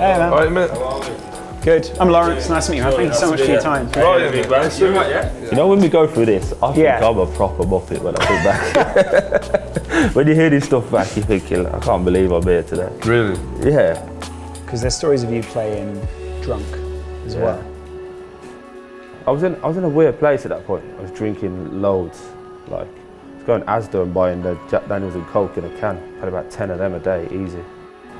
Hey, man. All right, mate. Good. I'm Lawrence. Nice to meet you, man. Thank you so much for your time. Right, man. You know, when we go through this, I think I'm a proper muppet when I think back. When you hear this stuff back, you're thinking, I can't believe I'm here today. Really? Yeah. Because there's stories of you playing drunk as well. I was in a weird place at that point. I was drinking loads. Like, I was going Asda and buying the Jack Daniels and Coke in a can. Had about 10 of them a day, easy.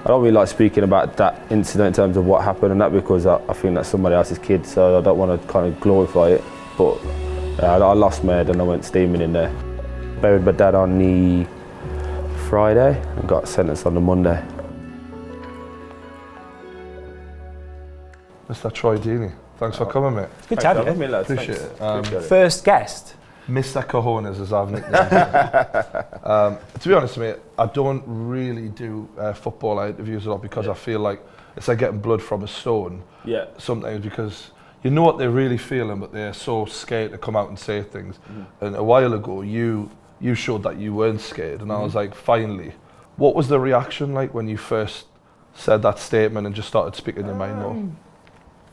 I don't really like speaking about that incident in terms of what happened and that, because I think that's somebody else's kid, so I don't want to kind of glorify it. But I lost my head and I went steaming in there. Buried my dad on the Friday and got sentenced on the Monday. Mr. Troy Deeney, thanks for coming, mate. It's good to have you. Appreciate it. First guest. Mr. Cojones, as I've nicknamed him. To be honest, mate, I don't really do football interviews a lot because I feel like it's like getting blood from a stone. Yeah. Sometimes because you know what they're really feeling, but they're so scared to come out and say things. And a while ago, you showed that you weren't scared, and I was like, finally. What was the reaction like when you first said that statement and just started speaking your mind more?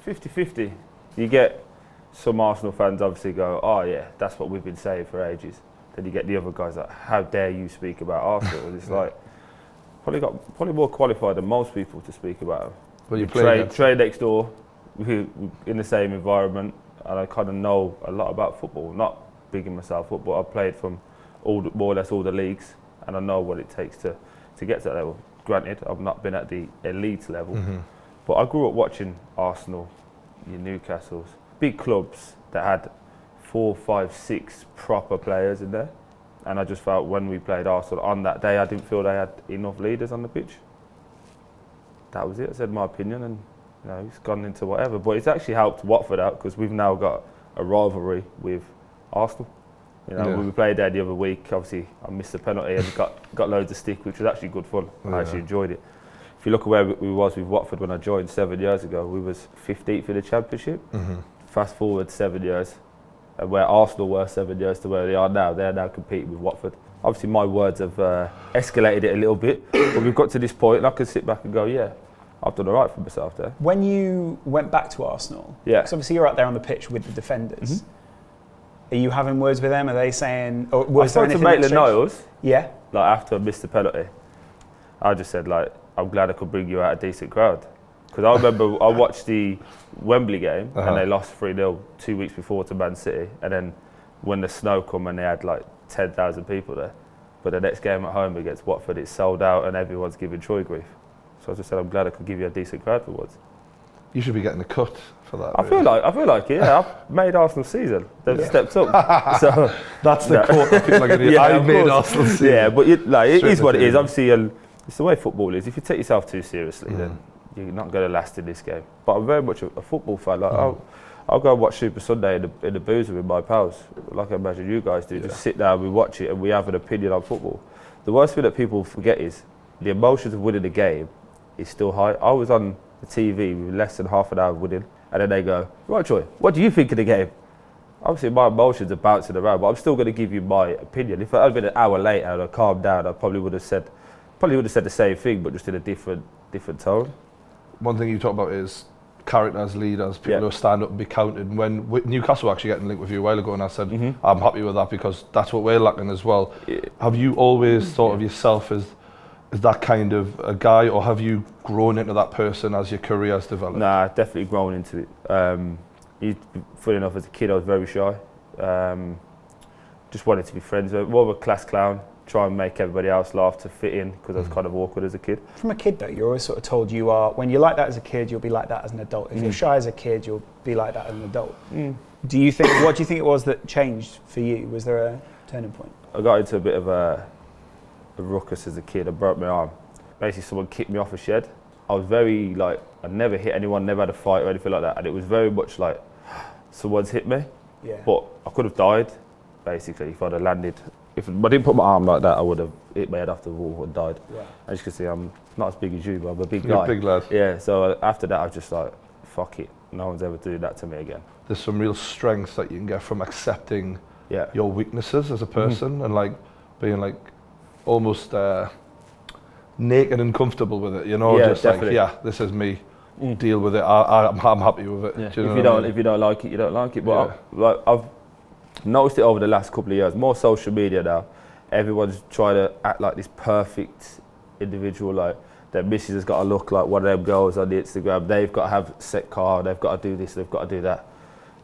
50-50. You get some Arsenal fans obviously go, oh yeah, that's what we've been saying for ages. Then you get the other guys like, how dare you speak about Arsenal? It's like, probably more qualified than most people to speak about them. Well, you play next door, we're in the same environment, and I kind of know a lot about football. Not big in myself football. I've played from more or less all the leagues, and I know what it takes to get to that level. Granted, I've not been at the elite level, but I grew up watching Arsenal, your Newcastles, big clubs that had 4, 5, 6 proper players in there. And I just felt when we played Arsenal on that day, I didn't feel they had enough leaders on the pitch. That was it. I said my opinion, and it's gone into whatever. But it's actually helped Watford out because we've now got a rivalry with Arsenal. When we played there the other week, obviously I missed the penalty and got loads of stick, which was actually good fun. I actually enjoyed it. If you look at where we was with Watford when I joined 7 years ago, we was 15th in the Championship. Fast forward 7 years, and where Arsenal were 7 years to where they are now, they're now competing with Watford. Obviously my words have escalated it a little bit, but we've got to this point and I can sit back and go, yeah, I've done all right for myself there. When you went back to Arsenal, because obviously you're out there on the pitch with the defenders, are you having words with them? Are they saying, or was there anything? I spoke to Maitland-Niles, like after I missed the penalty. I just said, like, I'm glad I could bring you out a decent crowd. Because I remember I watched the Wembley game and they lost 3-0 2 weeks before to Man City, and then when the snow come and they had like 10,000 people there, but the next game at home against Watford it's sold out and everyone's giving Troy grief. So I just said I'm glad I could give you a decent crowd for once. You should be getting a cut for that. I feel like it. Yeah, I've made Arsenal season. They've stepped up. So that's the quote that people are going to hear. I've made Arsenal season. Yeah, but it is what it is. Obviously, it's the way football is. If you take yourself too seriously, then you're not going to last in this game. But I'm very much a football fan. Like I'll go and watch Super Sunday in the boozer with my pals, like I imagine you guys do. Just sit down, we watch it, and we have an opinion on football. The worst thing that people forget is the emotions of winning the game is still high. I was on the TV with less than half an hour of winning, and then they go, right, Troy, what do you think of the game? Obviously, my emotions are bouncing around, but I'm still going to give you my opinion. If I had been an hour later and I calmed down, I probably would have said the same thing, but just in a different tone. One thing you talk about is characters, leaders, people who stand up and be counted. When Newcastle were actually getting linked with you a while ago, and I said, I'm happy with that because that's what we're lacking as well. Yeah. Have you always thought of yourself as that kind of a guy, or have you grown into that person as your career has developed? Nah, I've definitely grown into it. Funny enough, as a kid I was very shy. Just wanted to be friends with, more of a class clown, try and make everybody else laugh to fit in, because I was kind of awkward as a kid. From a kid though, you're always sort of told you are, when you're like that as a kid, you'll be like that as an adult. If you're shy as a kid, you'll be like that as an adult. What do you think it was that changed for you? Was there a turning point? I got into a bit of a ruckus as a kid. I broke my arm. Basically someone kicked me off a shed. I was very I never hit anyone, never had a fight or anything like that, and it was very much like someone's hit me. But I could have died basically if I'd have landed. If I didn't put my arm like that, I would have hit my head off the wall and died. As you can see, I'm not as big as you, but I'm a big guy. You're a big lad. Yeah, so after that I was just like, fuck it, no one's ever doing that to me again. There's some real strength that you can get from accepting your weaknesses as a person, and being almost naked and comfortable with it, just definitely. This is me. deal with it. I'm happy with it. Yeah. Do you know If you don't like it, you don't like it. But I've noticed it over the last couple of years. More social media now. Everyone's trying to act like this perfect individual. Like their missus has got to look like one of them girls on the Instagram. They've got to have a set car. They've got to do this. They've got to do that.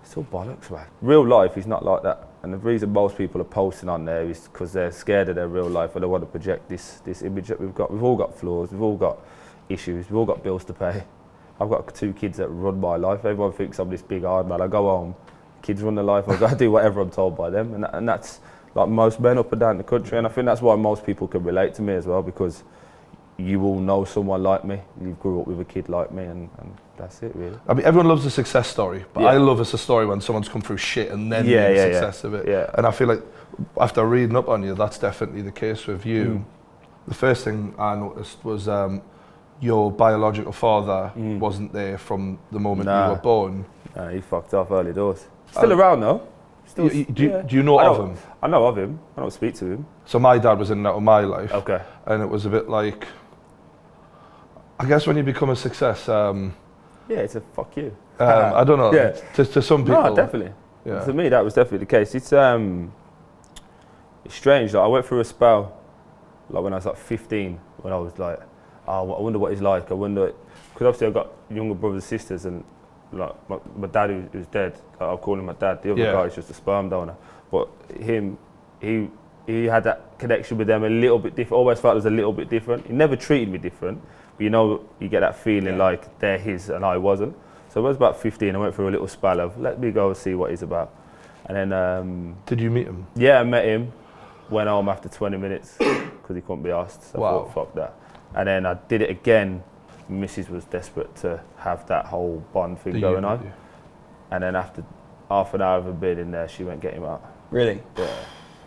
It's all bollocks, man. Real life is not like that. And the reason most people are posting on there is because they're scared of their real life and they want to project this image that we've got. We've all got flaws. We've all got issues. We've all got bills to pay. I've got 2 kids that run my life. Everyone thinks I'm this big hard man. I go home, kids run their life. I've got to do whatever I'm told by them. And that's like most men up and down the country. And I think that's why most people can relate to me as well, because you all know someone like me. You grew up with a kid like me, and that's it, really. I mean, everyone loves a success story, but I love a story when someone's come through shit and then the success of it. Yeah. And I feel like after reading up on you, that's definitely the case with you. The first thing I noticed was your biological father wasn't there from the moment you were born. He fucked off early doors. Still around though. Do you know of him? I know of him. I don't speak to him. So my dad was in and out of my life. Okay. And it was a bit like, I guess when you become a success, it's a fuck you. I don't know. Yeah. To some people. No, definitely. Yeah. To me, that was definitely the case. It's strange. Like I went through a spell, like when I was like 15, when I was like, oh, I wonder what he's like. I wonder, because obviously I've got younger brothers and sisters, and like my dad who's dead, like, I'll call him my dad. The other guy is just a sperm donor. But him, he had that connection with them a little bit different. Always felt it was a little bit different. He never treated me different. But you get that feeling like they're his and I wasn't. So I was about 15, I went through a little spell of, let me go and see what he's about. And then... Did you meet him? Yeah, I met him. Went home after 20 minutes because he couldn't be asked. So I thought, fuck that. And then I did it again. Mrs. was desperate to have that whole bond thing going on. And then after half an hour of him being in there, she went, get him out. Really? Yeah.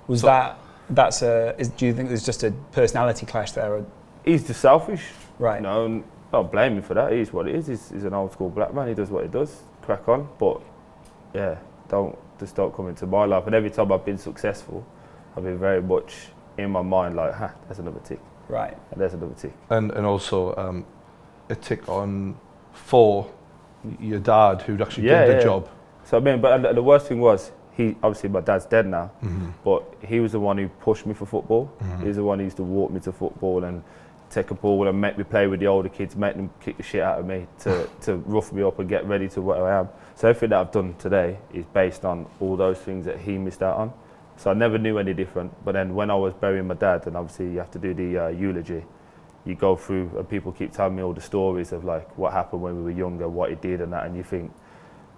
Do you think there's just a personality clash there? Or? He's just selfish. Right. You know, and I don't blame him for that. He's what it is. He's an old school black man. He does what he does. Crack on. But yeah, don't come into my life. And every time I've been successful, I've been very much in my mind like, there's another tick. Right. And there's another tick. And also a tick on for your dad who'd actually did the job. So I mean, but the worst thing was, obviously my dad's dead now, but he was the one who pushed me for football. He was the one who used to walk me to football and take a ball and make me play with the older kids, make them kick the shit out of me to rough me up and get ready to what I am. So everything that I've done today is based on all those things that he missed out on. So I never knew any different. But then when I was burying my dad, and obviously you have to do the eulogy, you go through and people keep telling me all the stories of like what happened when we were younger, what he did and that, and you think,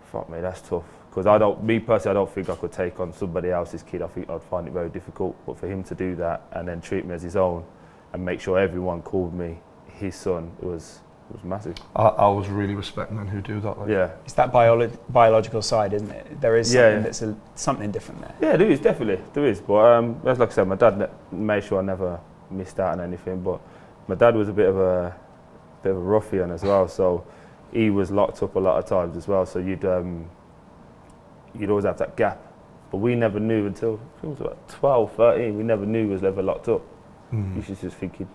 fuck me, that's tough. Because I don't think I could take on somebody else's kid. I think I'd find it very difficult. But for him to do that and then treat me as his own and make sure everyone called me his son, it was massive. I was really respecting men who do that. Like. Yeah. It's that biological side, isn't it? There is something that's something different there. Yeah, there is, definitely. There is. But as like I said, my dad made sure I never missed out on anything. But my dad was a bit of a ruffian as well. So he was locked up a lot of times as well. So you'd always have that gap. But we never knew until I think it was about 12, 13. We never knew he was ever locked up. You should just think he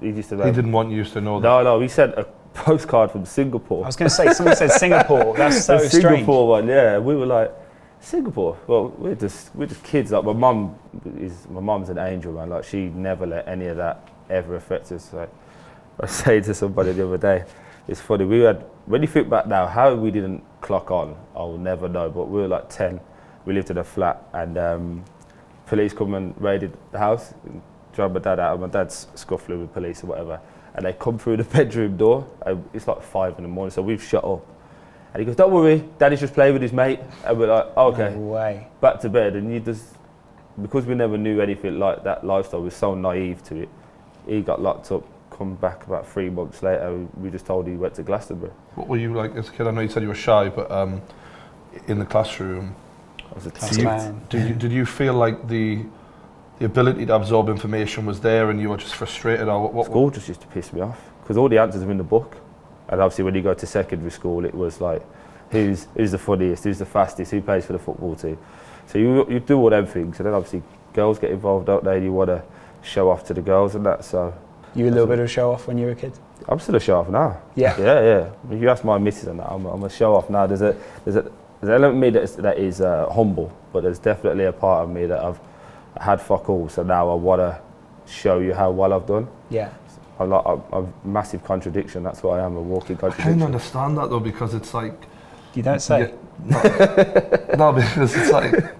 used to. He didn't want you to know that. No, he sent a postcard from Singapore. I was going to say, someone said Singapore. That's so strange. Singapore one, yeah. We were like, Singapore? Well, we're just kids. Like my mum's an angel, man. Like she never let any of that ever affect us. Like I was saying to somebody the other day, it's funny. When you think back now, how we didn't clock on, I'll never know. But we were like 10. We lived in a flat, and police come and raided the house. Drove my dad out, and my dad's scuffling with police or whatever, and they come through the bedroom door. It's like 5 in the morning, so we've shut up. And he goes, "Don't worry, Daddy's just playing with his mate." And we're like, oh, "Okay." No way. Back to bed, and because we never knew anything like that lifestyle, we were so naive to it. He got locked up. Come back about 3 months later. We just told he went to Glastonbury. What were you like as a kid? I know you said you were shy, but in the classroom, I was a Class man. Did you feel like the ability to absorb information was there and you were just frustrated, or what? School just used to piss me off because all the answers are in the book, and obviously when you go to secondary school it was like who's the funniest, who's the fastest, who plays for the football team. So you do all them things, and then obviously girls get involved, don't they? And you want to show off to the girls and that. So You were a little bit of a show off when you were a kid? I'm still a show off now. Yeah. Yeah. If you ask my missus on that, I'm a show off now. There's an element of me that is humble, but there's definitely a part of me that I've had fuck all. So now I want to show you how well I've done. Yeah. I'm a massive contradiction. That's what I am, a walking I contradiction. can't understand that though, because it's like... You don't say. No, because it's like...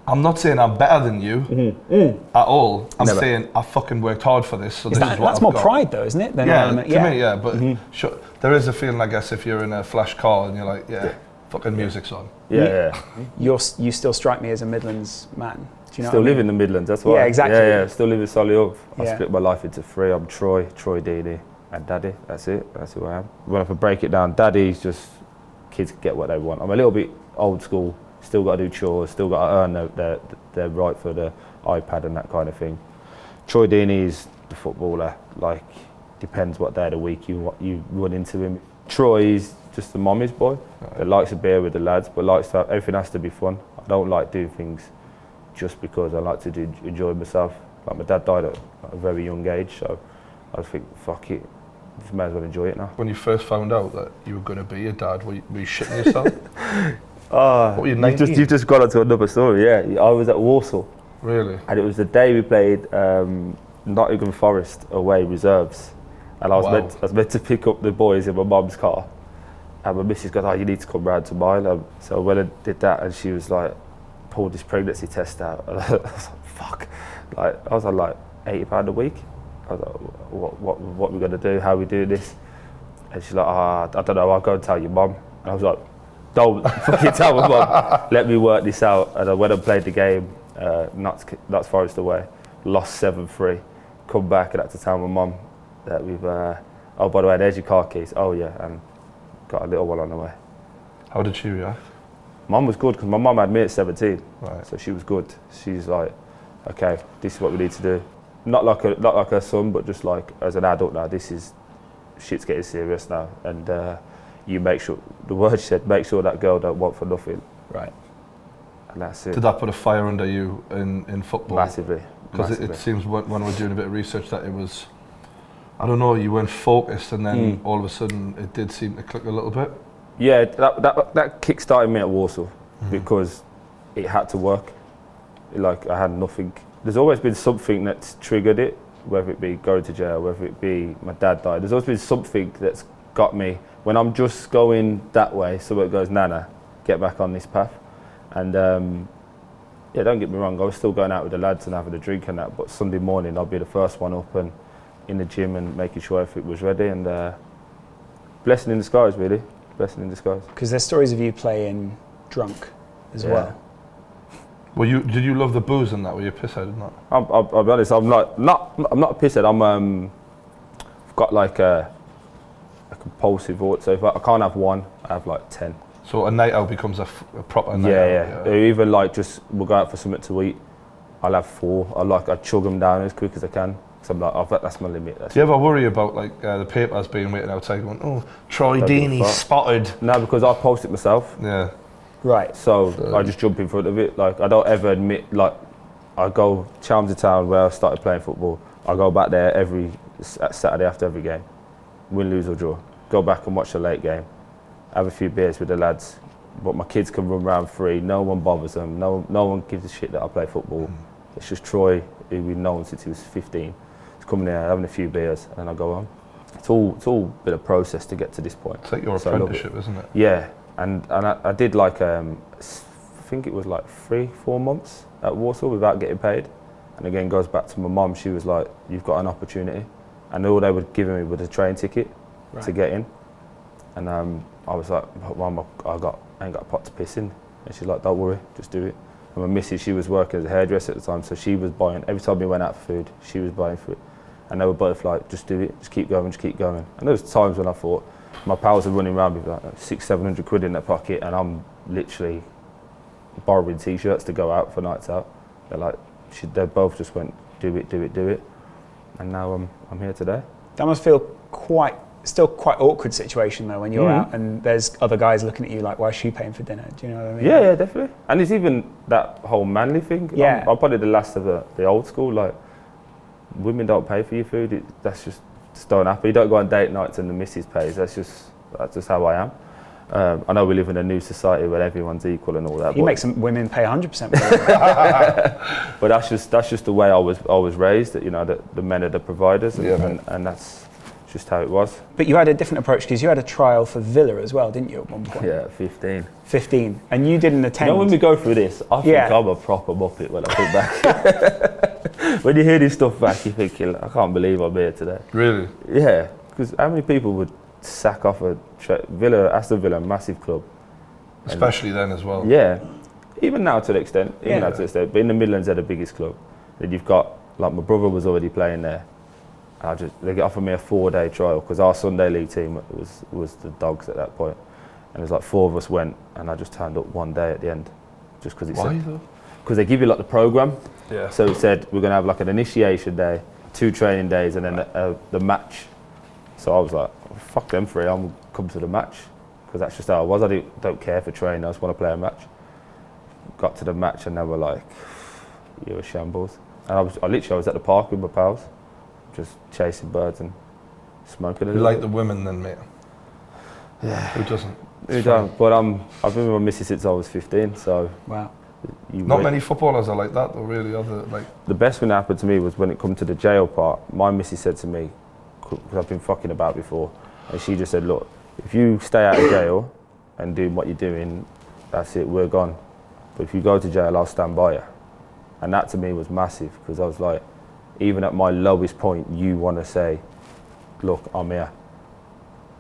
I'm not saying I'm better than you at all. I'm Never. saying I fucking worked hard for this, so this is what That's I've more got. pride though, isn't it? Than Yeah, element, to me, yeah. But sure, there is a feeling, I guess, if you're in a flash car and you're like, fucking music's on. Yeah. You still strike me as a Midlands man. Do you know Still what I live mean? in the Midlands, that's why. Yeah, exactly. Yeah. Still live in Solihull. I Yeah. split my life into three. I'm Troy Deeney, and Daddy. That's it. That's who I am. When I break it down, Daddy's just kids get what they want. I'm a little bit old school. Still got to do chores. Still got to earn their right for the iPad and that kind of thing. Troy Deeney is the footballer. Like, depends what day of the week you run into him. Troy is just the mommy's boy that likes a beer with the lads, but likes to have, everything has to be fun. I don't like doing things just because I like to enjoy myself. Like, my dad died at a very young age, so I think, fuck it, just may as well enjoy it now. When you first found out that you were going to be a dad, were you shitting yourself? What were you, 19? You've just got onto another story, yeah. I was at Walsall. Really? And it was the day we played Nottingham Forest away reserves. And I was meant to pick up the boys in my mum's car. And my missus goes, you need to come round to mine. So when I did that, and she was like, pulled this pregnancy test out. And I was like, fuck. Like, I was on like £80 a week. I was like, what are we going to do? How are we doing this? And she's like, I don't know, I'll go and tell your mum. And I was like, don't fucking tell my mum. Let me work this out. And I went and played the game, Notts Forest away, lost 7-3. Come back and had to tell my mum that we've, oh, by the way, there's your car keys. Oh, yeah, and got a little one on the way. How did she react? Mum was good, because my mum had me at 17. Right. So she was good. She's like, okay, this is what we need to do. Not like her son, but just like as an adult now, shit's getting serious now. And you make sure, the word she said, make sure that girl don't want for nothing. Right. And that's it. Did that put a fire under you in football? Massively. Because it seems when we're doing a bit of research that it was, I don't know, you weren't focused, and then all of a sudden it did seem to click a little bit. Yeah, that kick-started me at Walsall because it had to work. Like, I had nothing. There's always been something that's triggered it, whether it be going to jail, whether it be my dad died. There's always been something that's got me. When I'm just going that way, someone goes, Nana, get back on this path. And yeah, don't get me wrong, I was still going out with the lads and having a drink and that, but Sunday morning I'll be the first one up and in the gym and making sure everything was ready, and blessing in disguise, really. Blessing in disguise. Because there's stories of you playing drunk as well. Did you love the booze and that? Were you a pisshead and that? I'll be honest, I'm not a pisshead. I've got like a compulsive thought, so if I can't have one, I have like 10. So a night out becomes a proper night out? Yeah. Even like just, we'll go out for something to eat, I'll have 4. I chug them down as quick as I can. So I'm like, that's my limit. Do you ever worry about like the papers being waiting outside going, oh, Troy Deeney spotted? No, because I post it myself. Yeah. Right. So I just jump in front of it. Like, I don't ever admit, like, I go Chelmsford Town where I started playing football. I go back there every Saturday after every game, win, lose or draw. Go back and watch the late game, have a few beers with the lads. But my kids can run around free. No one bothers them. No one gives a shit that I play football. It's just Troy, who we've known since he was 15. He's coming here, having a few beers, and then I go home. It's all a bit of process to get to this point. It's like your apprenticeship, isn't it? Yeah, and I did like I think it was like 3-4 months at Walsall without getting paid. And again, goes back to my mum. She was like, "You've got an opportunity," and all they were giving me was a train ticket to get in. And I was like, "Mum, I ain't got a pot to piss in." And she's like, "Don't worry, just do it." And my missus, she was working as a hairdresser at the time, so she was buying, every time we went out for food, she was buying food. And they were both like, just do it, just keep going, just keep going. And there was times when I thought, my pals are running around with like 600-700 quid in their pocket, and I'm literally borrowing t-shirts to go out for nights out. They're like, they both just went, do it, do it, do it. And now I'm here today. That must feel still quite awkward situation though, when you're out and there's other guys looking at you like, why is she paying for dinner? Do you know what I mean? Yeah, definitely. And it's even that whole manly thing. Yeah. I'm probably the last of the old school. Like, women don't pay for your food. That's just just don't happen. You don't go on date nights and the missus pays. That's just how I am. I know we live in a new society where everyone's equal and all that. You make some women pay 100%. But that's just the way I was raised. That, you know, the men are the providers, and that's just how it was. But you had a different approach because you had a trial for Villa as well, didn't you, at one point? Yeah, 15. 15, and you didn't attend. You know, when we go through this, I think I'm a proper muppet when I think back. When you hear this stuff back, you're thinking, I can't believe I'm here today. Really? Yeah, because how many people would sack off Villa, Aston Villa, a massive club. Especially then as well. Yeah, even now to an extent. But in the Midlands, they're the biggest club. Then you've got, like, my brother was already playing there. They offered me a 4-day trial because our Sunday league team was the Dogs at that point. And there's like 4 of us went, and I just turned up one day at the end, just because Why though? Because they give you like the program. Yeah. So it said we're gonna have like an initiation day, 2 training days, and then the match. So I was like, oh, fuck them 3, I'm come to the match, because that's just how I was. I don't care for training. I just want to play a match. Got to the match, and they were like, "You're a shambles." And I was at the park with my pals, just chasing birds and smoking a little. You like bit. the women then, mate? Yeah. Who doesn't? Who don't? But I've been with my missus since I was 15, so. Wow. Not many footballers are like that though, really, are there? Like, the best thing that happened to me was when it come to the jail part. My missus said to me, because I've been fucking about before, and she just said, look, if you stay out of jail and do what you're doing, that's it, we're gone. But if you go to jail, I'll stand by you. And that to me was massive, because I was like, even at my lowest point, you want to say, look, I'm here.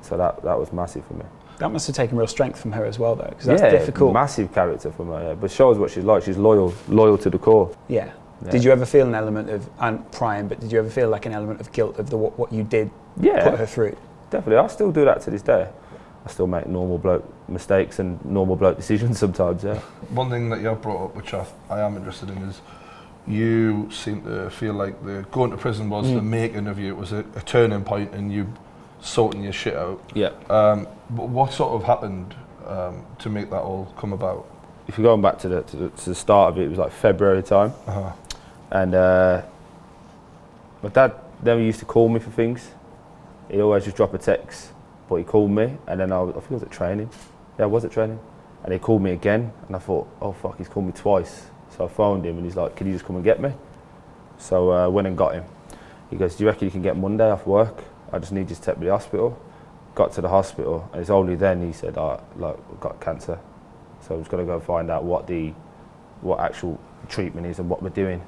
So that was massive for me. That must have taken real strength from her as well, though, because that's difficult. Massive character from her, yeah. But shows what she's like. She's loyal to the core. Yeah. Did you ever feel an element of, and Prime, but did you ever feel like an element of guilt of what you did put her through? Definitely. I still do that to this day. I still make normal bloke mistakes and normal bloke decisions sometimes, yeah. one thing that you have brought up, which I am interested in, is you seem to feel like the going to prison was the making of you. It was a turning point in you sorting your shit out. Yeah. But what sort of happened to make that all come about? If you're going back to the start of it, it was like February time. Uh-huh. And my dad never used to call me for things. He'd always just drop a text, but he called me, and then I think I was at training. Yeah, I was at training. And he called me again, and I thought, oh fuck, he's called me twice. So I phoned him, and he's like, can you just come and get me? So I went and got him. He goes, do you reckon you can get Monday off work? I just need you to take me to the hospital. Got to the hospital, and it's only then he said, I've got cancer. So I was going to go find out what actual treatment is and what we're doing.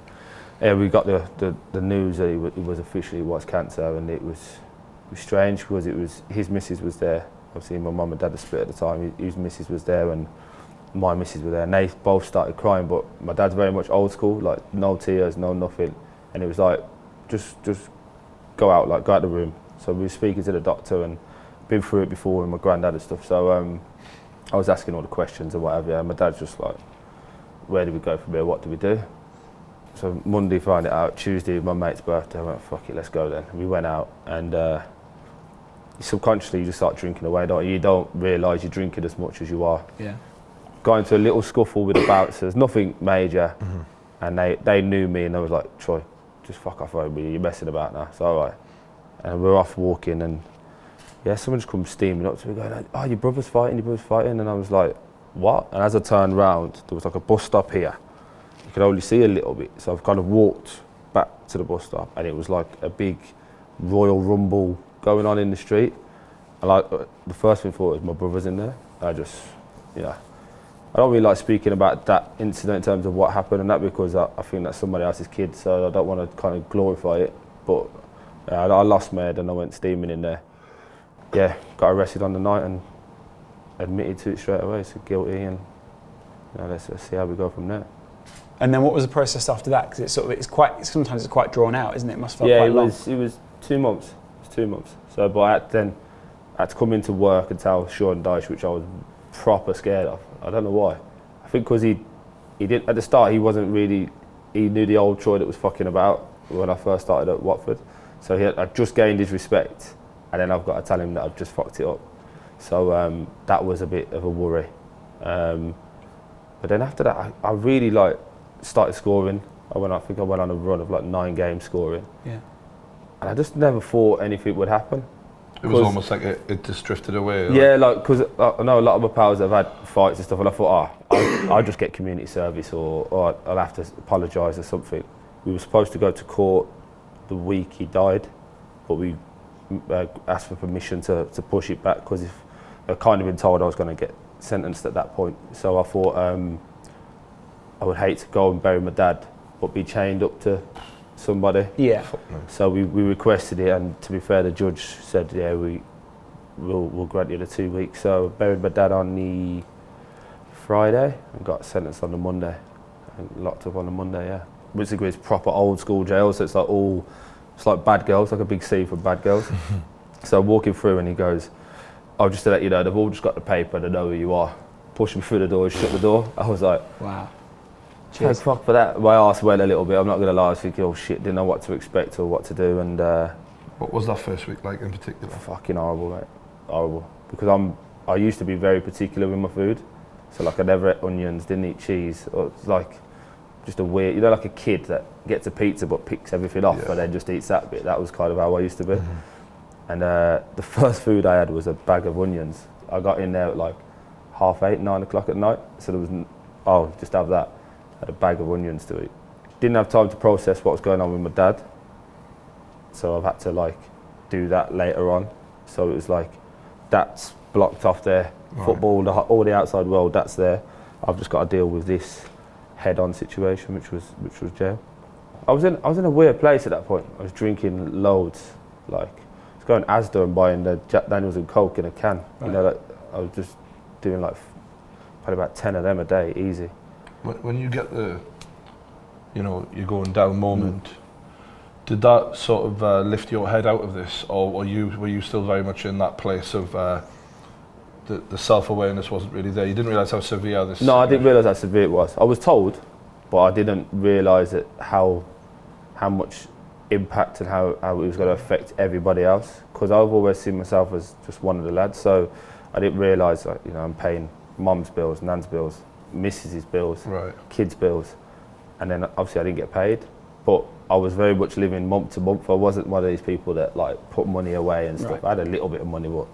Yeah, we got the news that it was officially cancer, and it was strange because his missus was there. Obviously, my mum and dad had split at the time. His missus was there, and my missus were there, and they both started crying. But my dad's very much old school, like no tears, no nothing, and it was like just go out the room. So we were speaking to the doctor and been through it before with my granddad and stuff. So I was asking all the questions and whatever. And my dad's just like, where do we go from here? What do we do? So Monday, find it out. Tuesday, my mate's birthday. I went, fuck it, let's go then. We went out, and subconsciously you just start drinking away, don't you? You don't realise you're drinking as much as you are. Yeah. Got into a little scuffle with the bouncers, nothing major, and they knew me, and they was like, Troy, just fuck off over me, you're messing about now. So alright. And we're off walking, and yeah, someone just comes steaming up to me going, oh, your brother's fighting, and I was like, what? And as I turned round, there was like a bus stop here. You could only see a little bit, so I've kind of walked back to the bus stop, and it was like a big Royal Rumble going on in the street. And the first thing I thought was my brother's in there. I don't really like speaking about that incident in terms of what happened and that, because I think that's somebody else's kid, so I don't want to kind of glorify it. But I lost my head and I went steaming in there. Yeah, got arrested on the night and admitted to it straight away, so guilty, and let's see how we go from there. And then what was the process after that? Because sometimes it's quite drawn out, isn't it? It must feel quite long. Yeah, it was 2 months. It was 2 months. So, but I had to come into work and tell Sean Dyche, which I was proper scared of. I don't know why. I think because he did at the start. He knew the old Troy that was fucking about when I first started at Watford. So I just gained his respect, and then I've got to tell him that I've just fucked it up. So that was a bit of a worry. But then after that, I really started scoring. I went on a run of 9 games scoring. Yeah. And I just never thought anything would happen. It was almost like it just drifted away. Yeah, because I know a lot of my pals have had fights and stuff, and I thought, I'll just get community service, or I'll have to apologise or something. We were supposed to go to court the week he died, but we asked for permission to push it back, because if I'd kind of been told I was going to get sentenced at that point. So I thought I would hate to go and bury my dad, but be chained up to somebody. Yeah. So we requested it, and to be fair, the judge said, yeah, we'll grant you the 2 weeks. So I buried my dad on the Friday and got sentenced on the Monday, and locked up on the Monday. Yeah, basically it's proper old school jail, so it's like Bad Girls, like a big C for Bad Girls. So I'm walking through, and he goes, "Oh, just to let you know, they've all just got the paper, they know who you are." Pushed me through the door, shut the door. I was like, wow. Thank fuck for that. My arse went a little bit, I'm not going to lie. I was thinking, oh shit, didn't know what to expect or what to do. And what was that first week like in particular? Fucking horrible, mate. Horrible. Because I used to be very particular with my food. So like I never ate onions, didn't eat cheese. Or it's like just a weird, like a kid that gets a pizza but picks everything off and then just eats that bit. That was kind of how I used to be. And the first food I had was a bag of onions. I got in there at like 8:30, 9 o'clock at night. So there was, just have that. Had a bag of onions to eat. Didn't have time to process what was going on with my dad, so I've had to like do that later on. So it was like, that's blocked off there. Right. Football, all the outside world, that's there. I've just got to deal with this head-on situation, which was jail. I was in a weird place at that point. I was drinking loads, like I was going Asda and buying the Jack Daniels and Coke in a can. Right. You know, like I was just doing like probably about 10 of them a day, easy. When you get the, you're going down moment, did that sort of lift your head out of this, or were you still very much in that place of the self-awareness wasn't really there? You didn't realise how severe this? No, I didn't realise how severe it was. I was told, but I didn't realise how much impact and how it was going to affect everybody else. Because I've always seen myself as just one of the lads, so I didn't realise I'm paying mum's bills, nan's bills, missus's bills, right, kids' bills, and then obviously I didn't get paid, but I was very much living month to month. I wasn't one of these people that like put money away and stuff. Right. I had a little bit of money, but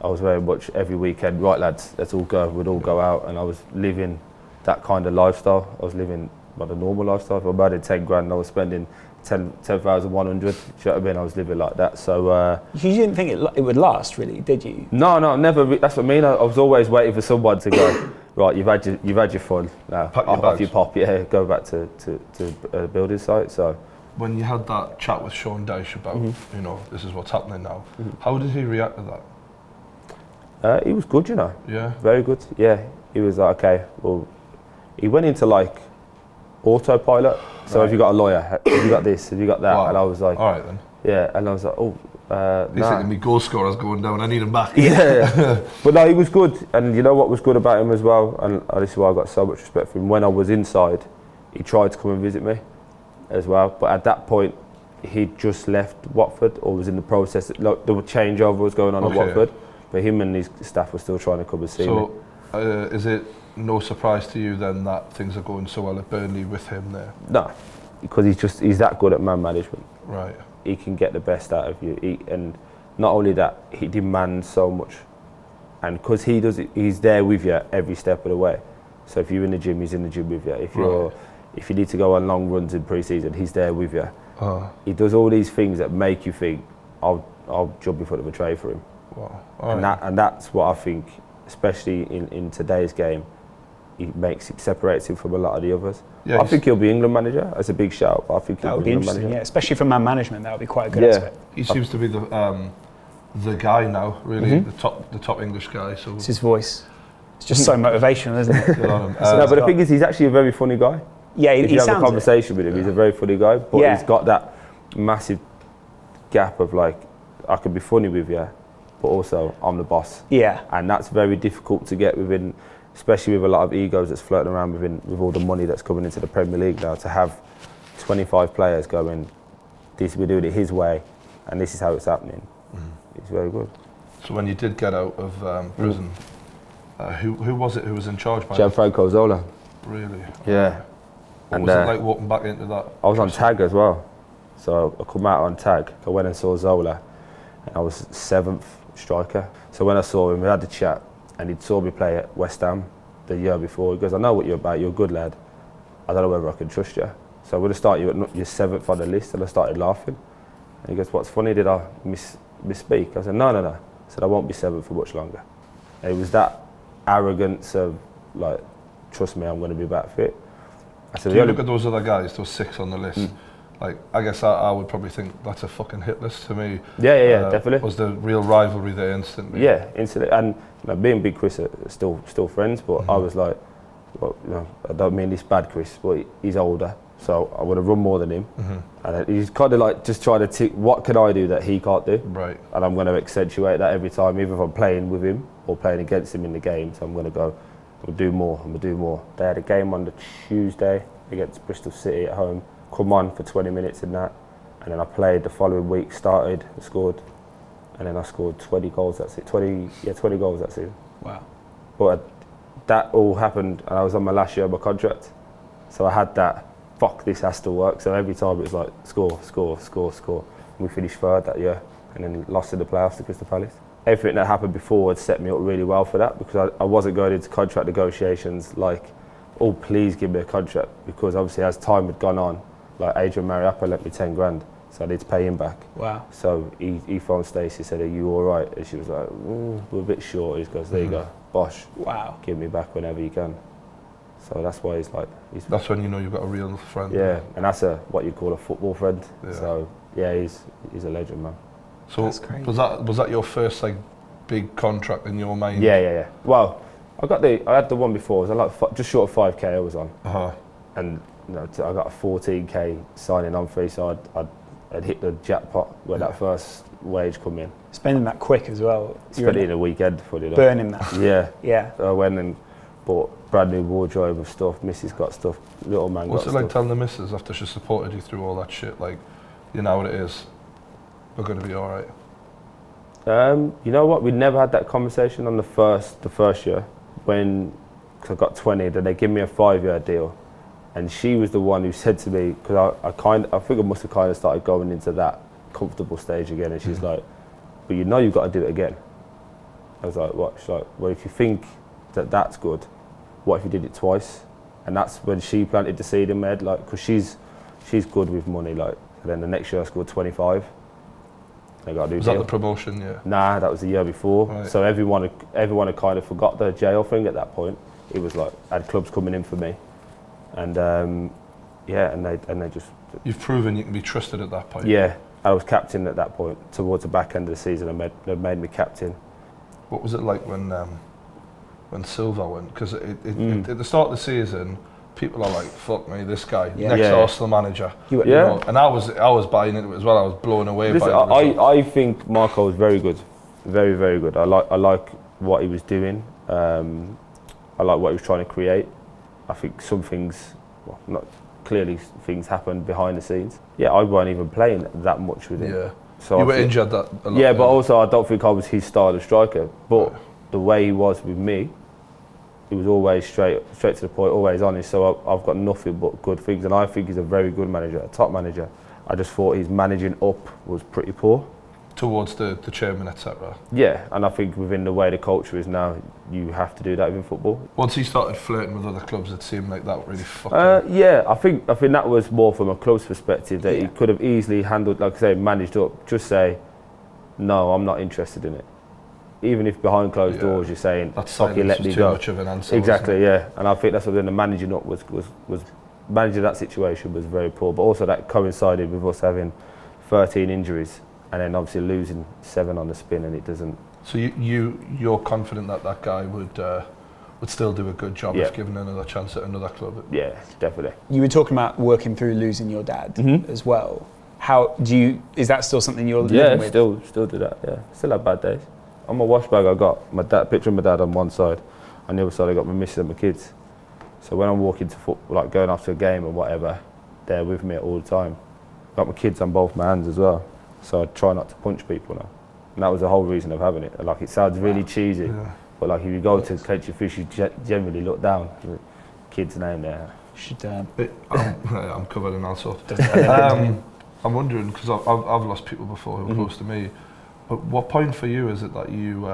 I was very much every weekend, right lads, let's all go, we'd all go out, and I was living that kind of lifestyle. I was living like a normal lifestyle. If I made 10 grand, I was spending 10,100. Do you know what I mean? I was living like that. So you didn't think it would last, really, did you? No, never. That's what I mean. I was always waiting for someone to go, right, you've had your fun. Now off you pop. Yeah, go back to building site. So when you had that chat with Sean Dyche about this is what's happening now, how did he react to that? He was good, Yeah. Very good. Yeah, he was like, okay, well, he went into like autopilot. So right. Have you got a lawyer? Have you got this? Have you got that? Wow. And I was like, all right then. Yeah, and I was like, he's thinking me goal scorer's going down, I need him back. Yeah. But no, he was good. And you know what was good about him as well? And this is why I got so much respect for him. When I was inside, he tried to come and visit me as well. But at that point, he'd just left Watford, or was in the process. Like, the changeover was going on at Watford. But him and his staff were still trying to come and see me. So, is it no surprise to you then that things are going so well at Burnley with him there? No, because he's that good at man management. Right. He can get the best out of you. And not only that, he demands so much. And because he does it, he's there with you every step of the way. So if you're in the gym, he's in the gym with you. If you need to go on long runs in pre-season, he's there with you. He does all these things that make you think, I'll jump in front of a tray for him. Wow. And that's what I think, especially in today's game, it separates him from a lot of the others. Yeah, I think he'll be England manager. That's a big shout. I think that would be interesting. Manager. Yeah, especially for man management, that would be quite a good aspect. He seems to be the guy now, really, the top English guy. So it's his voice. It's just so motivational, isn't it? No, but the thing is, he's actually a very funny guy. Yeah, if you have a conversation with him, he's a very funny guy. But he's got that massive gap of like, I can be funny with you, but also I'm the boss. Yeah. And that's very difficult to get within, especially with a lot of egos that's floating around with all the money that's coming into the Premier League now, to have 25 players going, we're doing it his way, and this is how it's happening. It's very good. So when you did get out of prison, who was it who was in charge? Gianfranco Zola. Really? Yeah. What was it like walking back into that? I was on tag as well. So I come out on tag. I went and saw Zola, and I was 7th striker. So when I saw him, we had the chat, and he saw me play at West Ham the year before. He goes, I know what you're about, you're a good lad. I don't know whether I can trust you. So I'm going to start you at your 7th on the list. And I started laughing. And he goes, what's funny, did I misspeak? I said, no. I said, I won't be 7th for much longer. And it was that arrogance of, like, trust me, I'm going to be back fit. I said, do you look at those other guys, those 6 on the list? Like, I guess I would probably think that's a fucking hit list to me. Yeah, definitely. Was the real rivalry there instantly? Yeah, instantly. And me and Big Chris are still friends, but I was like, well, I don't mean this bad Chris, but he's older, so I would have run more than him. And he's kind of like just trying to tick, what can I do that he can't do? Right. And I'm going to accentuate that every time, even if I'm playing with him or playing against him in the game. So I'm going to go, I'm going to do more. They had a game on the Tuesday against Bristol City at home. Come on for 20 minutes in that, and then I played the following week, started, scored, and then I scored 20 goals that season. 20 goals that season. Wow. But that all happened, and I was on my last year of my contract, so I had that, fuck, this has to work. So every time it was like, score. And we finished 3rd that year, and then lost in the playoffs to Crystal Palace. Everything that happened before had set me up really well for that, because I wasn't going into contract negotiations like, oh, please give me a contract, because obviously as time had gone on, like Adrian Mariappa lent me 10 grand, so I need to pay him back. Wow. So he phoned Stacey, said, are you all right? And she was like, we're a bit short. He goes, there you go, bosh. Wow. Give me back whenever you can. So that's why that's when you know you've got a real friend. Yeah, and that's what you'd call a football friend. Yeah. So yeah, he's a legend, man. So was that your first like big contract in your mind? Yeah. Well, I had the one before. It was like just short of 5k I was on. And I got a 14k signing on fee, so I'd hit the jackpot when that first wage come in. Spending that quick as well. Spent it in a weekend, funny enough. Burning that. Yeah. So I went and bought brand new wardrobe of stuff. Missus got stuff. Little man got stuff. What's it like telling the missus after she supported you through all that shit? Like, you know what it is. We're going to be all right. You know what? We never had that conversation on the first year when, cause I got 20. Then they give me a 5-year deal. And she was the one who said to me, because I think I must have kind of started going into that comfortable stage again, and she's like, but you know you've got to do it again. I was like, what? She's like, well, if you think that's good, what if you did it twice? And that's when she planted the seed in my head, like, because she's good with money, like, and then the next year I scored 25. I got a new Was deal. that the promotion, yeah? Nah, that was the year before. Right. So everyone had kind of forgot the jail thing at that point. It was like, I had clubs coming in for me. And and they just... You've proven you can be trusted at that point. Yeah, I was captain at that point. Towards the back end of the season, they made me captain. What was it like when Silva went? Because at the start of the season, people are like, fuck me, this guy, next Arsenal manager. You know, and I was buying into it as well. I was blown away by it. I think Marco was very good. Very, very good. I like what he was doing. I like what he was trying to create. I think some things, well, not clearly, things happened behind the scenes. Yeah, I weren't even playing that much with him. Yeah. So you were injured that a lot. Yeah, but also I don't think I was his style of striker. But the way he was with me, he was always straight to the point, always honest. So I've got nothing but good things, and I think he's a very good manager, a top manager. I just thought his managing up was pretty poor. Towards the chairman, etc. Yeah, and I think within the way the culture is now, you have to do that within football. Once he started flirting with other clubs, it seemed like that really fucked him. Yeah, I think that was more from a club's perspective, that he could have easily handled, like I say, managed up. Just say, no, I'm not interested in it. Even if behind closed doors you're saying, fuck you, let me go. Much of an answer, exactly, yeah. And I think that's what the managing up was managing that situation was very poor. But also that coincided with us having 13 injuries. And then obviously losing 7 on the spin, and it doesn't. So you're confident that guy would still do a good job if given another chance at another club? Yeah, definitely. You were talking about working through losing your dad as well. How do you? Is that still something you're living with? Yeah, still do that. Yeah, still have bad days. On my wash bag, I got my picture of my dad on one side, on the other side I got my missus and my kids. So when I'm walking to football, like going after a game or whatever, they're with me all the time. Got my kids on both my hands as well. So I try not to punch people now. And that was the whole reason of having it. Like, it sounds really cheesy, but like if you go to catch your fish, you generally look down. The kid's name there. Should I'm covered in all sorts. I'm wondering, because I've lost people before who were close to me, but what point for you is it that you,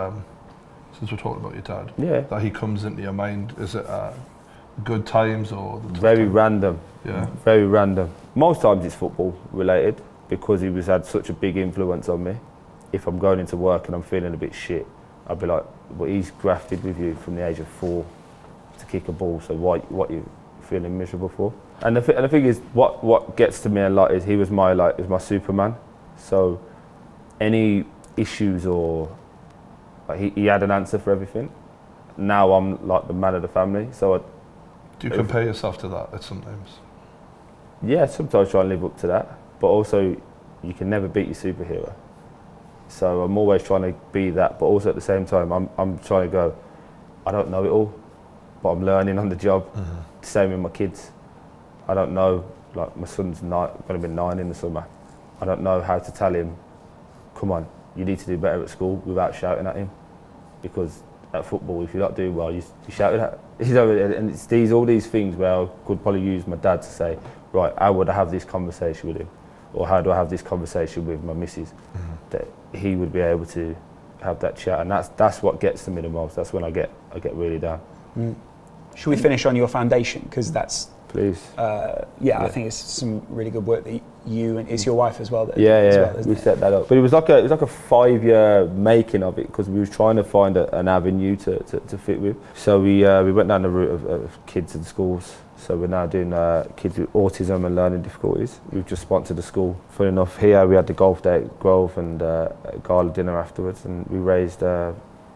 since we're talking about your dad, that he comes into your mind? Is it good times or the tough Very times? random. Yeah. Very random. Most times it's football related because he had such a big influence on me. If I'm going into work and I'm feeling a bit shit, I'd be like, well, he's grafted with you from the age of 4 to kick a ball, so what you feeling miserable for? And the thing is, what gets to me a lot is he was my Superman. So any issues or he had an answer for everything. Now I'm like the man of the family. So do you compare yourself to that at sometimes? Yeah, sometimes try and live up to that, but also you can never beat your superhero. So I'm always trying to be that, but also at the same time I'm trying to go, I don't know it all, but I'm learning on the job. Same with my kids. I don't know, like my son's going to be 9 in the summer. I don't know how to tell him, come on, you need to do better at school without shouting at him. Because at football, if you're not doing well, you shout it at. You know, and it's all these things where I could probably use my dad to say, right, how would I have this conversation with him? Or how do I have this conversation with my missus? That he would be able to have that chat, and that's what gets to me the most. That's when I get really down. Should we finish on your foundation? Because that's... Please. I think it's some really good work that you and it's your wife as well. We set that up. But it was like a 5-year making of it because we was trying to find an avenue to fit with. So we went down the route of kids in schools. So we're now doing kids with autism and learning difficulties. We've just sponsored a school. Funny enough, here we had the golf day at Grove and a gala dinner afterwards, and we raised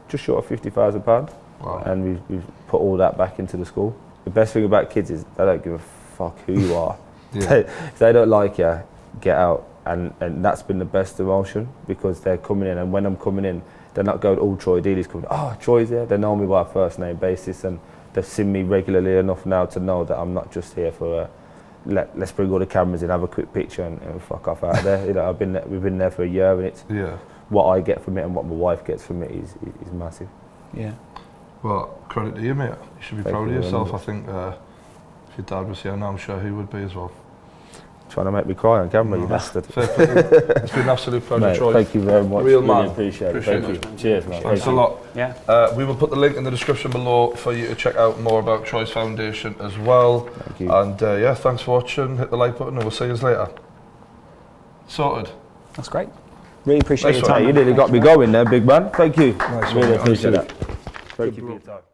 just short of £50,000. Wow. And we've put all that back into the school. The best thing about kids is they don't give a fuck who you are. If they don't like you, get out. And that's been the best emotion because they're coming in, and when I'm coming in, they're not going, oh, Troy Deeney's coming. Oh, Troy's here. They know me by a first name basis, and they've seen me regularly enough now to know that I'm not just here for let's bring all the cameras in, have a quick picture and fuck off out of there. You know, we've been there for a year, and it's what I get from it and what my wife gets from it is massive. Yeah. Well, credit to you, mate. You should be proud of yourself. I think if your dad was here now, I'm sure he would be as well. Trying to make me cry on camera, you bastard. It's been an absolute pleasure, mate, Troy. Thank you very much. Real really man. Appreciate it. Thank you. Cheers, man. Thanks a lot. Yeah. We will put the link in the description below for you to check out more about Troy's foundation as well. Thank you. And thanks for watching. Hit the like button, and we'll see you later. Sorted. That's great. Really appreciate your Nice time. You nearly got me going there, big man. Thank you. Nice really one, appreciate mate. that. Thank you for your time.